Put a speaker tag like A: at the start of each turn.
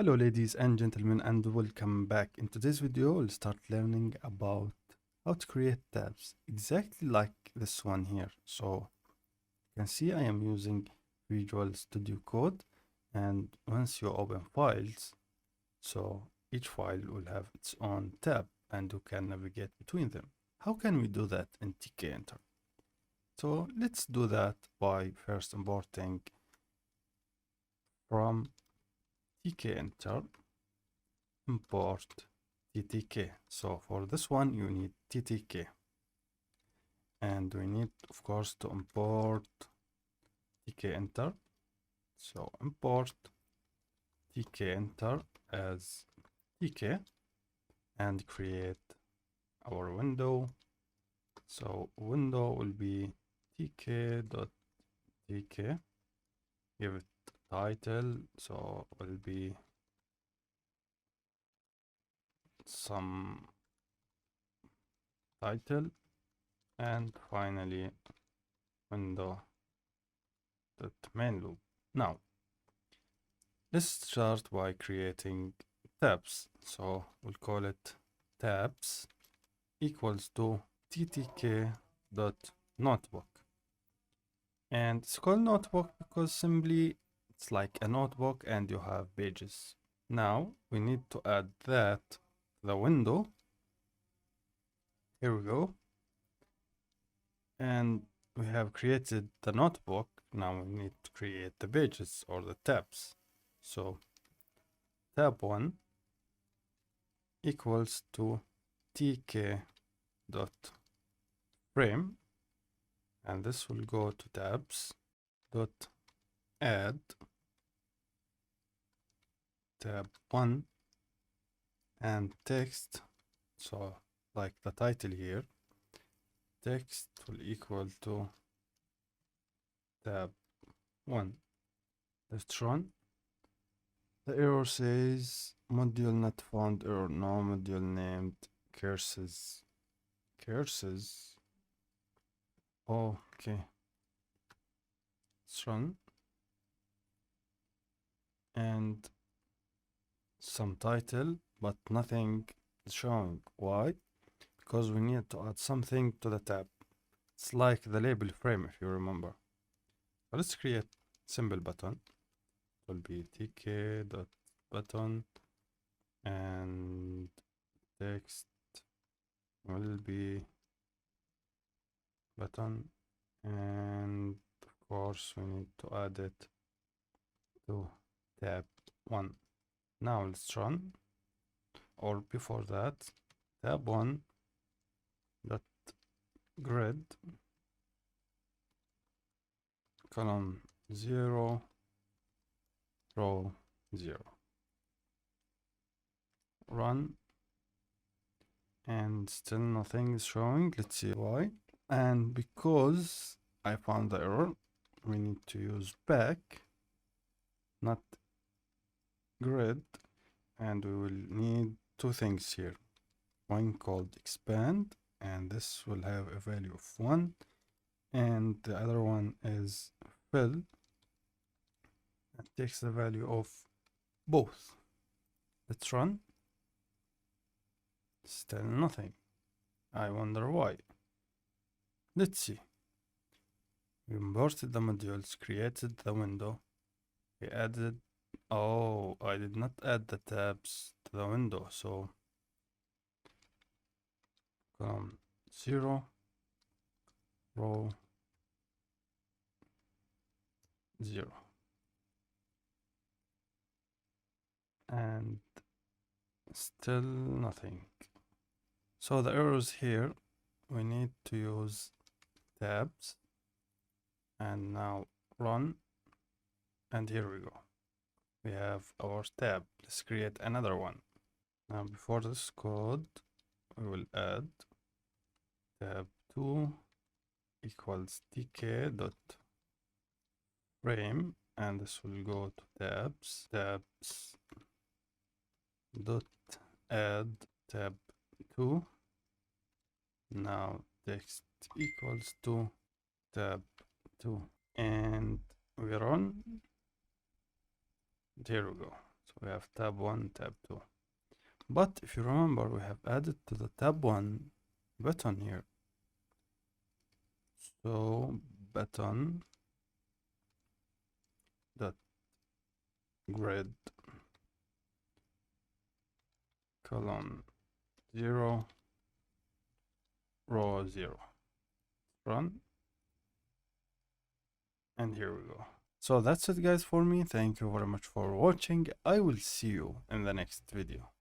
A: Hello ladies and gentlemen, and welcome back. In today's video we'll start learning about how to create tabs exactly like this one here. So you can see I am using Visual Studio Code, and once you open files, so each file will have its own tab and you can navigate between them. How can we do that in Tkinter? So let's do that by first importing from Tkinter import ttk. So for this one you need ttk, and we need of course to import tkinter. So import tkinter as tk and create our window. So window will be tk.tk, give it title, so will be some title, and finally window.main loop. Now let's start by creating tabs. So we'll call it tabs equals to ttk.notebook, and it's called notebook because simply it's like a notebook and you have pages. Now we need to add that to the window. Here we go. And we have created the notebook. Now we need to create the pages or the tabs. So tab 1 equals to tk.frame, and this will go to tabs dot add tab 1 and text. So like the title here, text will equal to tab 1. Let's run. The error says module not found, error, no module named, curses. Okay, let's run. And some title, but nothing is showing. Why? Because we need to add something to the tab. It's like the label frame, if you remember. So let's create simple button. It will be tk.button, and text will be button, and of course we need to add it to tab 1. Now let's run, or before that, tab 1 dot grid column 0 row 0. Run, and still nothing is showing. Let's see why. And because I found the error, we need to use back, not grid, and we will need two things here. One called expand, and this will have a value of 1, and the other one is fill, and takes the value of both. Let's run. Still nothing. I wonder why. Let's see. We imported the modules, created the window, we added. Oh, I did not add the tabs to the window, so column 0 row 0, and still nothing. So the errors here, we need to use tabs, and now run, and here we go. We have our tab. Let's create another one. Now before this code, we will add tab 2 equals tk dot frame, and this will go to tabs dot add tab 2. Now text equals to tab 2, and we run. There we go. So we have tab 1, tab 2. But if you remember, we have added to the tab 1 button here. So button dot grid column 0 row 0. Run. And here we go. So that's it guys for me. Thank you very much for watching. I will see you in the next video.